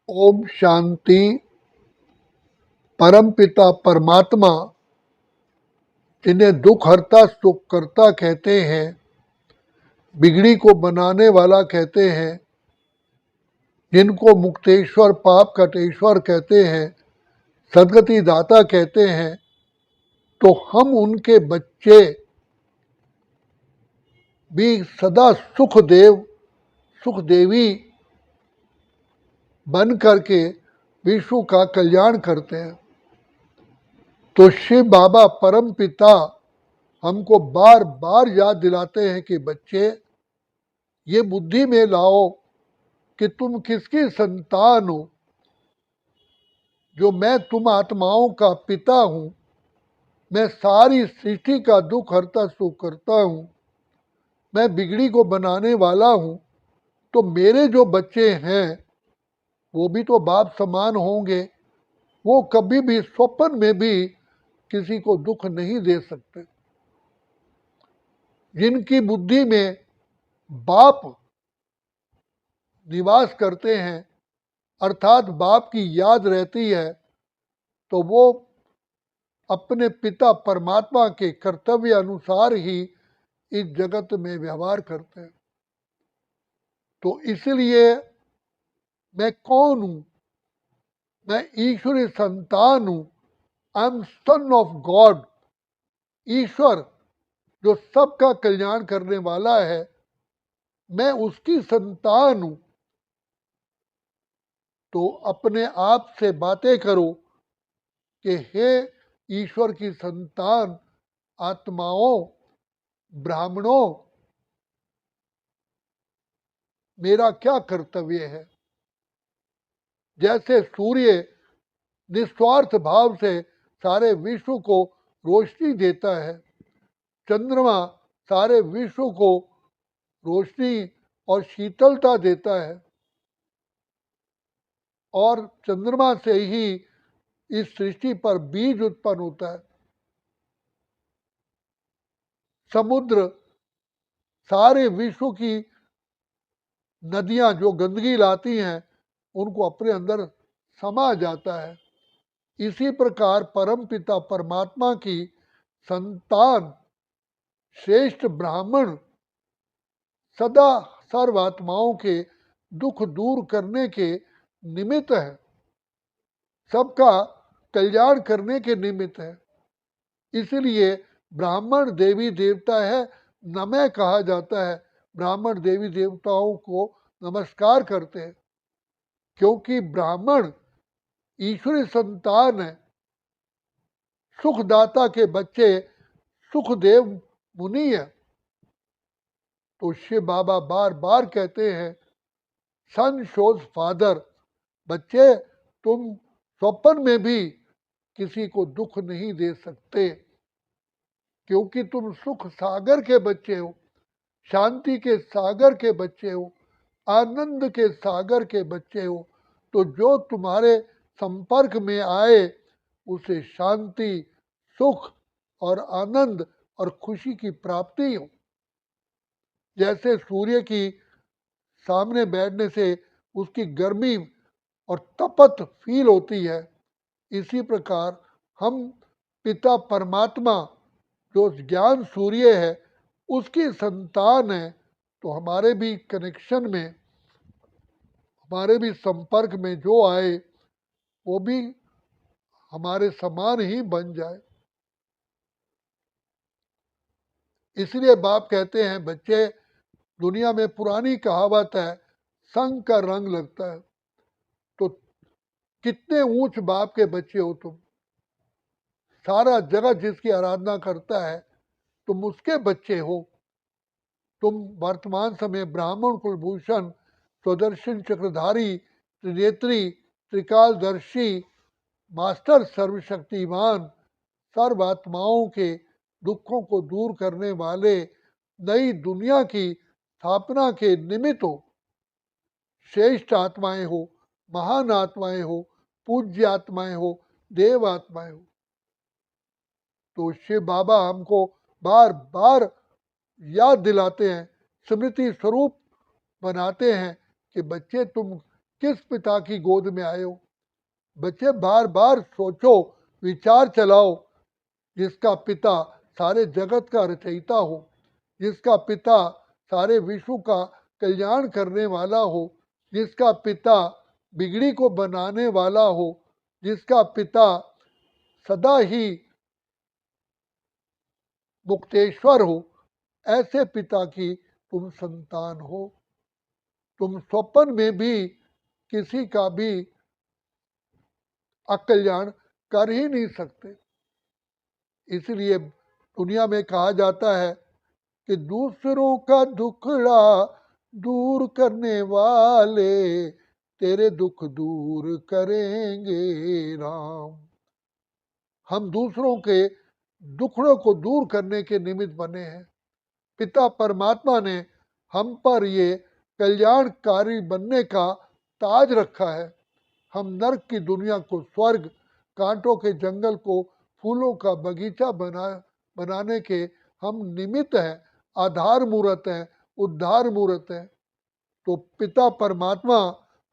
ओम शांति। परमपिता परमात्मा, जिन्हें दुख हरता सुख करता कहते हैं, बिगड़ी को बनाने वाला कहते हैं, जिनको मुक्तेश्वर पाप कटेश्वर कहते हैं, सदगति दाता कहते हैं, तो हम उनके बच्चे भी सदा सुखदेव सुखदेवी बन करके विश्व का कल्याण करते हैं। तो शिव बाबा परम पिता हमको बार बार याद दिलाते हैं कि बच्चे, ये बुद्धि में लाओ कि तुम किसकी संतान हो। जो मैं तुम आत्माओं का पिता हूं, मैं सारी सृष्टि का दुख हरता सुख करता हूं, मैं बिगड़ी को बनाने वाला हूं। तो मेरे जो बच्चे हैं वो भी तो बाप समान होंगे। वो कभी भी स्वप्न में भी किसी को दुख नहीं दे सकते। जिनकी बुद्धि में बाप निवास करते हैं, अर्थात बाप की याद रहती है, तो वो अपने पिता परमात्मा के कर्तव्य अनुसार ही इस जगत में व्यवहार करते हैं। तो इसलिए मैं कौन हूं? मैं ईश्वरी संतान हूं। I am son of God. ईश्वर जो सबका कल्याण करने वाला है, मैं उसकी संतान हूं। तो अपने आप से बातें करो कि हे ईश्वर की संतान आत्माओं, ब्राह्मणों, मेरा क्या कर्तव्य है। जैसे सूर्य निस्वार्थ भाव से सारे विश्व को रोशनी देता है, चंद्रमा सारे विश्व को रोशनी और शीतलता देता है, और चंद्रमा से ही इस सृष्टि पर बीज उत्पन्न होता है। समुद्र सारे विश्व की नदियां जो गंदगी लाती हैं उनको अपने अंदर समा जाता है। इसी प्रकार परम पिता परमात्मा की संतान श्रेष्ठ ब्राह्मण सदा सर्वात्माओं के दुख दूर करने के निमित्त है, सबका कल्याण करने के निमित्त है। इसलिए ब्राह्मण देवी देवता है, नमः कहा जाता है। ब्राह्मण देवी देवताओं को नमस्कार करते हैं, क्योंकि ब्राह्मण ईश्वरी संतान है। सुखदाता के बच्चे सुखदेव मुनि है। तो शिव बाबा बार बार कहते हैं, सन शोज फादर, बच्चे तुम स्वप्न में भी किसी को दुख नहीं दे सकते, क्योंकि तुम सुख सागर के बच्चे हो, शांति के सागर के बच्चे हो, आनंद के सागर के बच्चे हो। तो जो तुम्हारे संपर्क में आए उसे शांति, सुख और आनंद और खुशी की प्राप्ति हो। जैसे सूर्य की सामने बैठने से उसकी गर्मी और तपत फील होती है, इसी प्रकार हम पिता परमात्मा जो ज्ञान सूर्य है उसकी संतान है। तो हमारे भी कनेक्शन में, हमारे भी संपर्क में जो आए वो भी हमारे समान ही बन जाए। इसलिए बाप कहते हैं, बच्चे दुनिया में पुरानी कहावत है, संग का रंग लगता है। तो कितने ऊंच बाप के बच्चे हो तुम। सारा जगत जिसकी आराधना करता है तुम उसके बच्चे हो। तुम वर्तमान समय ब्राह्मण कुलभूषण, स्वदर्शन चक्रधारी, त्रिनेत्री, त्रिकालदर्शी, मास्टर सर्वशक्तिमान, सर्वात्माओं के दुखों को दूर करने वाले, नई दुनिया की स्थापना के निमित्त हो। श्रेष्ठ आत्माएं हो, महान आत्माएं हो, पूज्य आत्माएं हो, देव आत्माएं हो। तो शिव बाबा हमको बार बार याद दिलाते हैं, स्मृति स्वरूप बनाते हैं कि बच्चे तुम किस पिता की गोद में आए हो। बच्चे बार बार सोचो, विचार चलाओ, जिसका पिता सारे जगत का रचयिता हो, जिसका पिता सारे विश्व का कल्याण करने वाला हो, जिसका पिता बिगड़ी को बनाने वाला हो, जिसका पिता सदा ही मुक्तेश्वर हो, ऐसे पिता की तुम संतान हो। तुम स्वप्न में भी किसी का भी अकल्याण कर ही नहीं सकते। इसलिए दुनिया में कहा जाता है कि दूसरों का दुखड़ा दूर करने वाले तेरे दुख दूर करेंगे राम। हम दूसरों के दुखड़ों को दूर करने के निमित्त बने हैं। पिता परमात्मा ने हम पर ये कल्याणकारी बनने का ताज रखा है। हम नर्क की दुनिया को स्वर्ग, कांटों के जंगल को फूलों का बगीचा बनाने के हम निमित्त हैं, आधार मूर्त हैं, उद्धार मूर्त हैं। तो पिता परमात्मा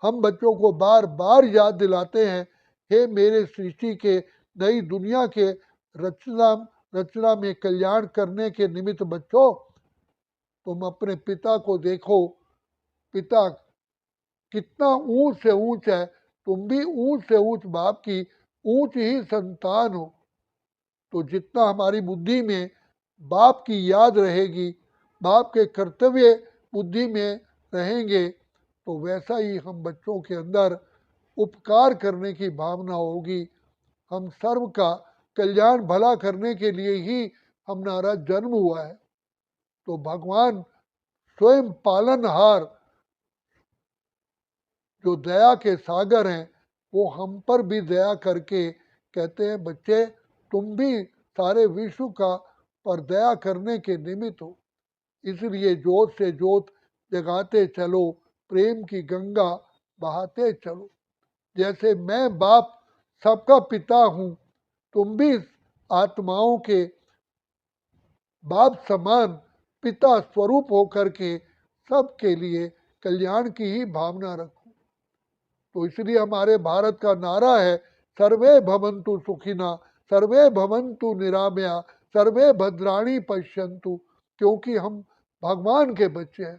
हम बच्चों को बार बार याद दिलाते हैं, हे मेरे सृष्टि के नई दुनिया के रचना रचना में कल्याण करने के निमित्त बच्चों, तुम अपने पिता को देखो। पिता कितना ऊंच से ऊंच है, तुम भी ऊंच से ऊंच बाप की ऊंच ही संतान हो। तो जितना हमारी बुद्धि में बाप की याद रहेगी, बाप के कर्तव्य बुद्धि में रहेंगे, तो वैसा ही हम बच्चों के अंदर उपकार करने की भावना होगी। हम सर्व का कल्याण भला करने के लिए ही हमारा जन्म हुआ है। तो भगवान स्वयं पालनहार जो दया के सागर हैं, वो हम पर भी दया करके कहते हैं, बच्चे तुम भी सारे विश्व का पर दया करने के निमित्त हो। इसलिए जोत से जोत जगाते चलो, प्रेम की गंगा बहाते चलो। जैसे मैं बाप सबका पिता हूँ, तुम भी आत्माओं के बाप समान पिता स्वरूप होकर के सबके लिए कल्याण की ही भावना रखो। तो इसलिए हमारे भारत का नारा है, सर्वे भवन्तु सुखिना, सर्वे भवन्तु निरामया, सर्वे भद्राणी पश्यन्तु। क्योंकि हम भगवान के बच्चे हैं।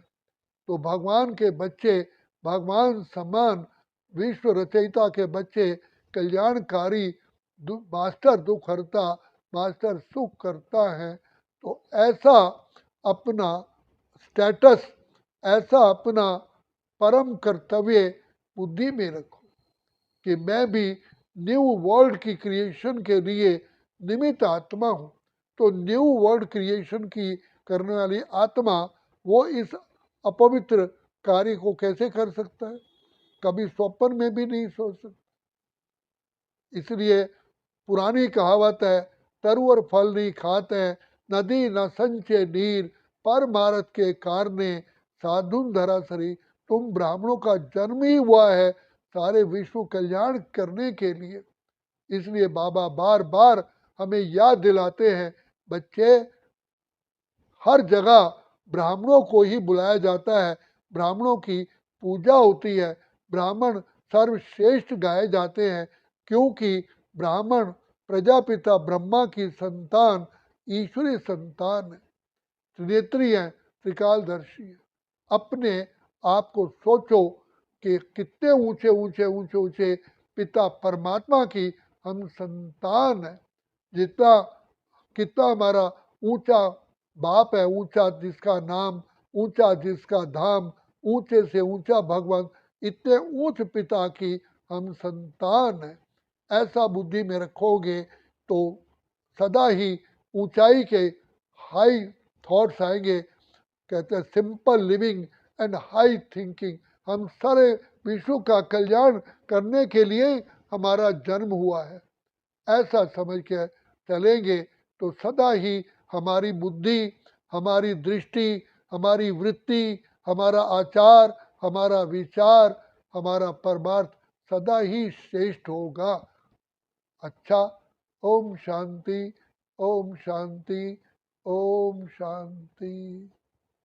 तो भगवान के बच्चे, भगवान समान विश्व रचयिता के बच्चे कल्याणकारी, मास्टर दुख हरता, मास्टर सुख करता है। तो ऐसा अपना स्टेटस, ऐसा अपना परम कर्तव्य बुद्धि में रखो कि मैं भी न्यू वर्ल्ड की क्रिएशन के लिए निमित्त आत्मा हूँ। तो न्यू वर्ल्ड क्रिएशन की करने वाली आत्मा वो इस अपवित्र कार्य को कैसे कर सकता है? कभी स्वप्न में भी नहीं सोच सकता। इसलिए पुरानी कहावत है, तरुवर फल नहीं खाते, नदी न संचय नीर, पर मारत के कारणे साधुन धरासरी। तुम ब्राह्मणों का जन्म ही हुआ है सारे विश्व कल्याण करने के लिए। इसलिए बाबा बार बार हमें याद दिलाते हैं, बच्चे हर जगह ब्राह्मणों को ही बुलाया जाता है, ब्राह्मणों की पूजा होती है, ब्राह्मण सर्वश्रेष्ठ गाए जाते हैं, क्योंकि ब्राह्मण प्रजापिता ब्रह्मा की संतान, ईश्वरीय संतान है, त्रिनेत्री है, त्रिकालदर्शी है। अपने आप को सोचो कि कितने ऊंचे ऊंचे ऊंचे ऊंचे पिता परमात्मा की हम संतान है। जितना कितना हमारा ऊंचा बाप है, ऊंचा जिसका नाम, ऊंचा जिसका धाम, ऊंचे से ऊंचा भगवान, इतने ऊंच पिता की हम संतान है। ऐसा बुद्धि में रखोगे तो सदा ही ऊंचाई के हाई थॉट्स आएंगे। कहते हैं simple living and high thinking. हम सारे विश्व का कल्याण करने के लिए हमारा जन्म हुआ है, ऐसा समझ के चलेंगे तो सदा ही हमारी बुद्धि, हमारी दृष्टि, हमारी वृत्ति, हमारा आचार, हमारा विचार, हमारा परमार्थ सदा ही श्रेष्ठ होगा। अच्छा, ओम शांति, ओम शांति, ओम शांति।